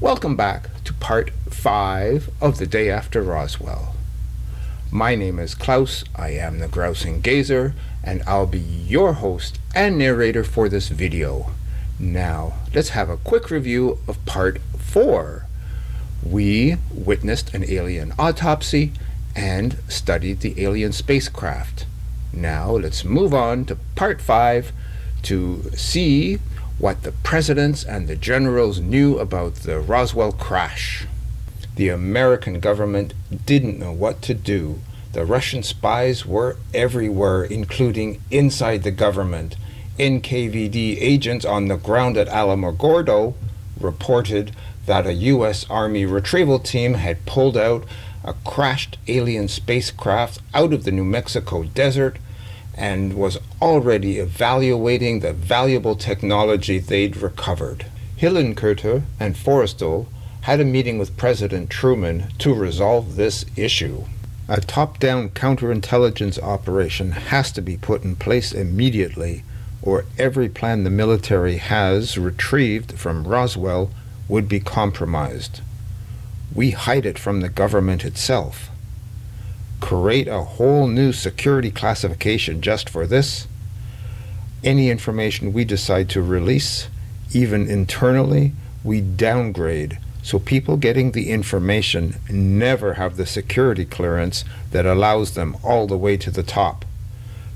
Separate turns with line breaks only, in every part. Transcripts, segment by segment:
Welcome back to part 5 of The Day After Roswell. My name is Klaus, I am the Grousing Gazer, and I'll be your host and narrator for this video. Now, let's have a quick review of part 4. We witnessed an alien autopsy and studied the alien spacecraft. Now, let's move on to part 5 to see what the presidents and the generals knew about the Roswell crash. The American government didn't know what to do. The Russian spies were everywhere, including inside the government. NKVD agents on the ground at Alamogordo reported that a U.S. Army retrieval team had pulled out a crashed alien spacecraft out of the New Mexico desert and was already evaluating the valuable technology they'd recovered. Hillenkoetter and Forrestal had a meeting with President Truman to resolve this issue. A top-down counterintelligence operation has to be put in place immediately, or every plan the military has retrieved from Roswell would be compromised. We hide it from the government itself. Create a whole new security classification just for this. Any information we decide to release, even internally, we downgrade, so people getting the information never have the security clearance that allows them all the way to the top.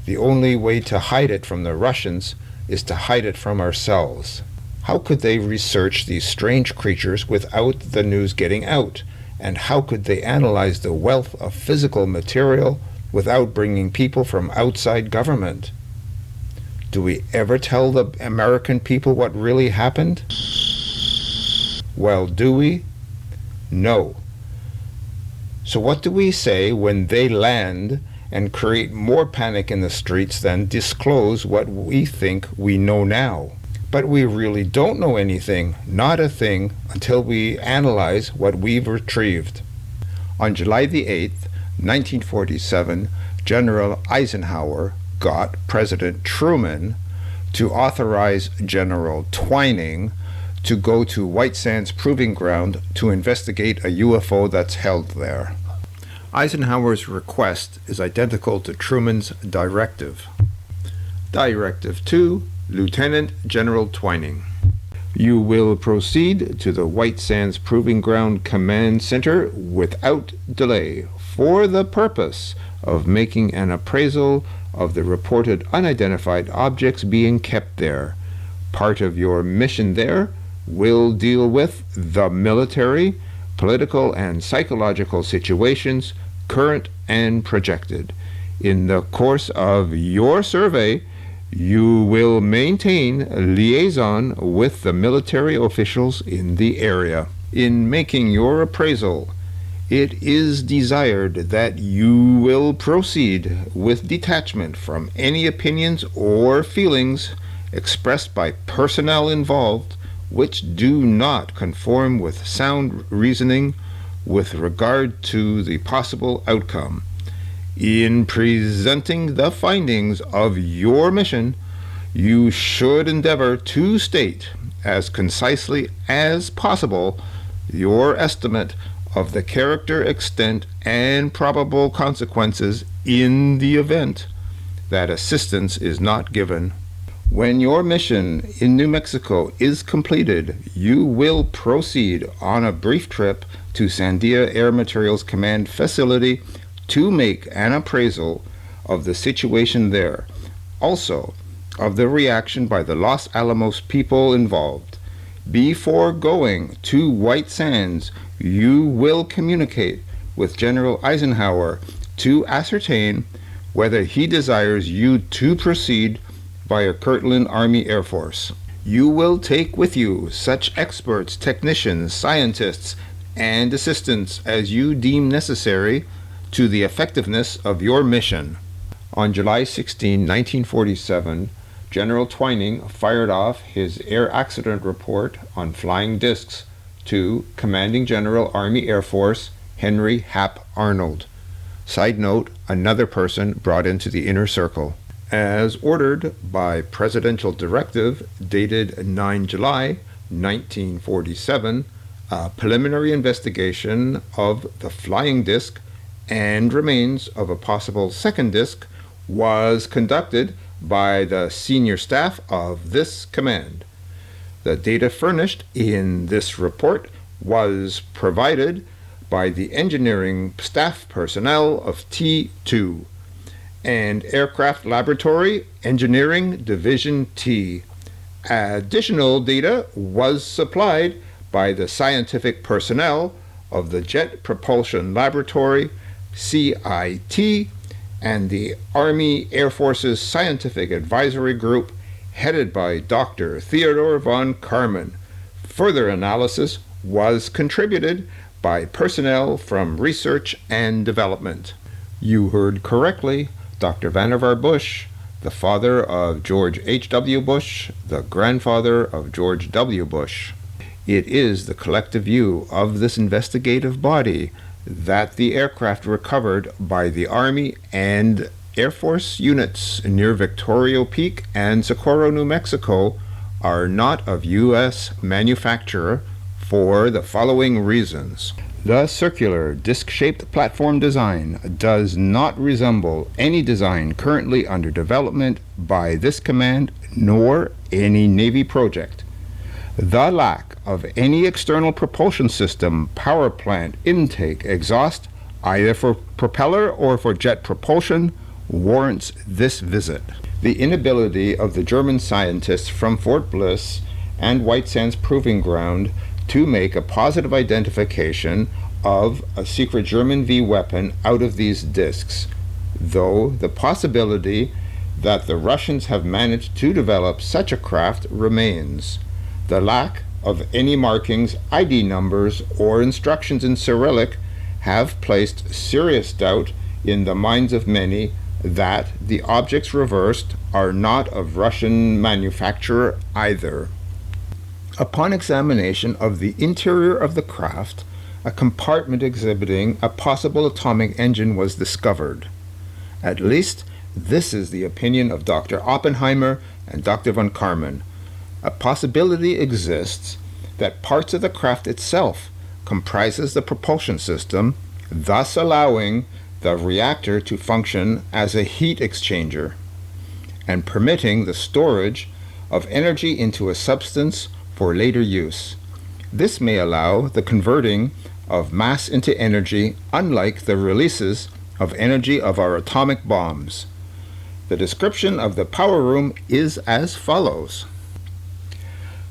The only way to hide it from the Russians is to hide it from ourselves. How could they research these strange creatures without the news getting out? And how could they analyze the wealth of physical material without bringing people from outside government? Do we ever tell the American people what really happened? Well, do we? No. So what do we say when they land and create more panic in the streets than disclose what we think we know now? But we really don't know anything, not a thing, until we analyze what we've retrieved. On July the 8th, 1947, General Eisenhower got President Truman to authorize General Twining to go to White Sands Proving Ground to investigate a UFO that's held there. Eisenhower's request is identical to Truman's directive. Directive 2, Lieutenant General Twining. You will proceed to the White Sands Proving Ground Command Center without delay for the purpose of making an appraisal of the reported unidentified objects being kept there. Part of your mission there will deal with the military, political, and psychological situations, current and projected. In the course of your survey, you will maintain liaison with the military officials in the area. In making your appraisal, it is desired that you will proceed with detachment from any opinions or feelings expressed by personnel involved which do not conform with sound reasoning with regard to the possible outcome. In presenting the findings of your mission, you should endeavor to state as concisely as possible your estimate of the character, extent, and probable consequences in the event that assistance is not given. When your mission in New Mexico is completed, you will proceed on a brief trip to Sandia Air Materials Command facility to make an appraisal of the situation there, also of the reaction by the Los Alamos people involved. Before going to White Sands, you will communicate with General Eisenhower to ascertain whether he desires you to proceed via Kirtland Army Air Force. You will take with you such experts, technicians, scientists, and assistants as you deem necessary to the effectiveness of your mission. On July 16, 1947, General Twining fired off his air accident report on flying discs to Commanding General Army Air Force Henry Hap Arnold. Side note, another person brought into the inner circle. As ordered by Presidential Directive dated 9 July 1947, A preliminary investigation of the flying disc and remains of a possible second disc was conducted by the senior staff of this command. The data furnished in this report was provided by the engineering staff personnel of T2 and Aircraft Laboratory Engineering Division T. Additional data was supplied by the scientific personnel of the Jet Propulsion Laboratory, CIT, and the Army Air Force's Scientific Advisory Group, headed by Dr. Theodore von Karman. Further analysis was contributed by personnel from research and development. You heard correctly, Dr. Vannevar Bush, the father of George H.W. Bush, the grandfather of George W. Bush. It is the collective view of this investigative body that the aircraft recovered by the Army and Air Force units near Victoria Peak and Socorro, New Mexico, are not of U.S. manufacture for the following reasons. The circular disc-shaped platform design does not resemble any design currently under development by this command nor any Navy project. The lack of any external propulsion system, power plant, intake, exhaust, either for propeller or for jet propulsion, warrants this visit. The inability of the German scientists from Fort Bliss and White Sands Proving Ground to make a positive identification of a secret German V weapon out of these discs, though the possibility that the Russians have managed to develop such a craft remains. The lack of any markings, ID numbers, or instructions in Cyrillic have placed serious doubt in the minds of many that the objects reversed are not of Russian manufacture either. Upon examination of the interior of the craft, a compartment exhibiting a possible atomic engine was discovered. At least, this is the opinion of Dr. Oppenheimer and Dr. von Karman. A possibility exists that parts of the craft itself comprises the propulsion system, thus allowing the reactor to function as a heat exchanger and permitting the storage of energy into a substance for later use. This may allow the converting of mass into energy, unlike the releases of energy of our atomic bombs. The description of the power room is as follows.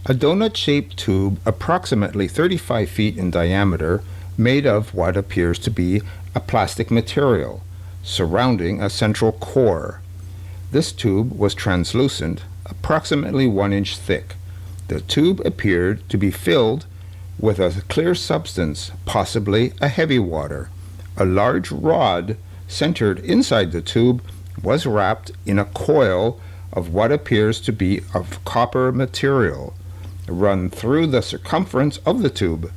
A donut-shaped tube approximately 35 feet in diameter, made of what appears to be a plastic material, surrounding a central core. This tube was translucent, approximately 1 inch thick. The tube appeared to be filled with a clear substance, possibly a heavy water. A large rod centered inside the tube was wrapped in a coil of what appears to be of copper material, run through the circumference of the tube.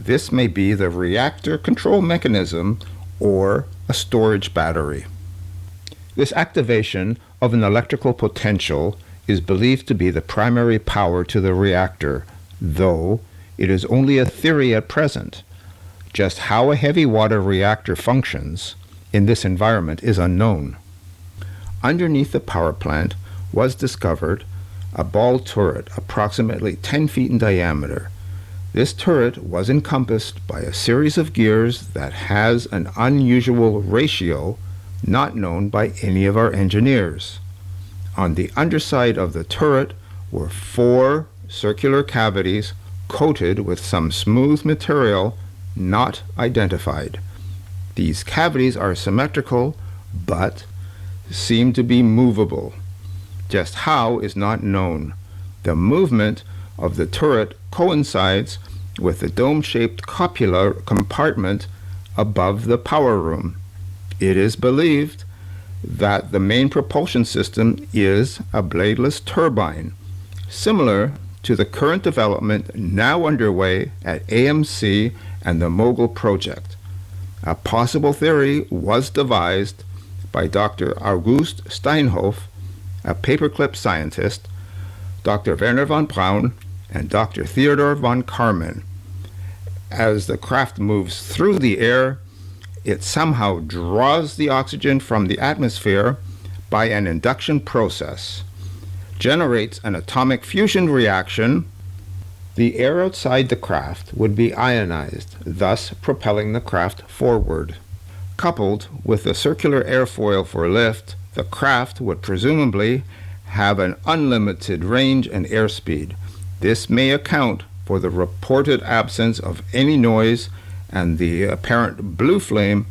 This may be the reactor control mechanism or a storage battery. This activation of an electrical potential is believed to be the primary power to the reactor, though it is only a theory at present. Just how a heavy water reactor functions in this environment is unknown. Underneath the power plant was discovered a ball turret approximately 10 feet in diameter. This turret was encompassed by a series of gears that has an unusual ratio not known by any of our engineers. On the underside of the turret were 4 circular cavities coated with some smooth material not identified. These cavities are symmetrical but seem to be movable. Just how is not known. The movement of the turret coincides with the dome-shaped cupola compartment above the power room. It is believed that the main propulsion system is a bladeless turbine, similar to the current development now underway at AMC and the Mogul project. A possible theory was devised by Dr. August Steinhoff, a paperclip scientist, Dr. Wernher von Braun, and Dr. Theodor von Karman. As the craft moves through the air, it somehow draws the oxygen from the atmosphere by an induction process, generates an atomic fusion reaction. The air outside the craft would be ionized, thus propelling the craft forward. Coupled with the circular airfoil for lift, the craft would presumably have an unlimited range and airspeed. This may account for the reported absence of any noise and the apparent blue flame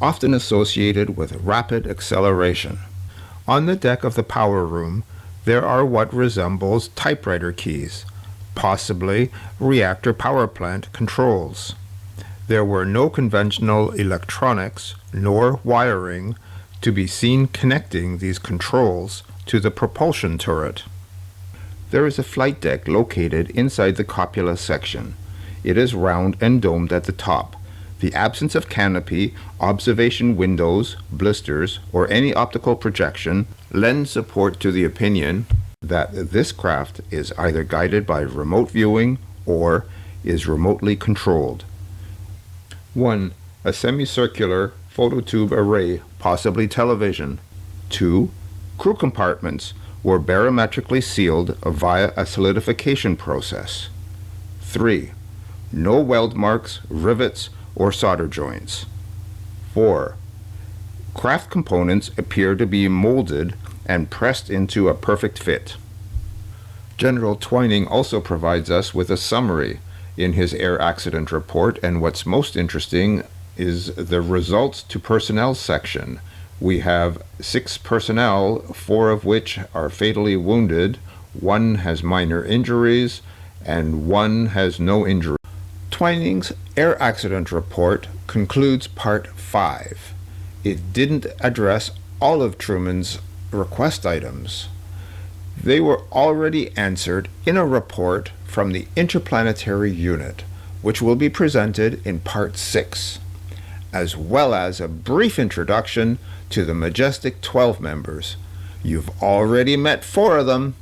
often associated with rapid acceleration. On the deck of the power room, there are what resembles typewriter keys, possibly reactor power plant controls. There were no conventional electronics nor wiring to be seen connecting these controls to the propulsion turret. There is a flight deck located inside the cupola section. It is round and domed at the top. The absence of canopy, observation windows, blisters, or any optical projection lends support to the opinion that this craft is either guided by remote viewing or is remotely controlled. 1. A semicircular phototube array, possibly television. 2. Crew compartments were barometrically sealed via a solidification process. 3. No weld marks, rivets, or solder joints. 4. Craft components appear to be molded and pressed into a perfect fit. General Twining also provides us with a summary in his air accident report, and what's most interesting is the results to personnel section. We have 6 personnel, 4 of which are fatally wounded, 1 has minor injuries, and 1 has no injury. Twining's air accident report concludes part 5. It didn't address all of Truman's request items. They were already answered in a report from the Interplanetary Unit, which will be presented in part 6, as well as a brief introduction to the Majestic 12 members. You've already met 4 of them.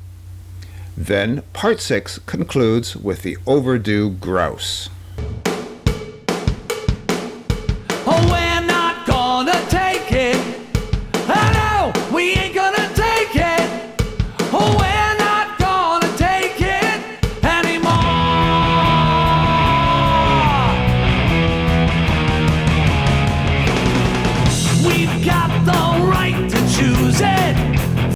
Then part 6 concludes with the overdue grouse.
Oh, we're not gonna take it. I know we ain't gonna take it. Oh, we're not gonna take it anymore. We've got the right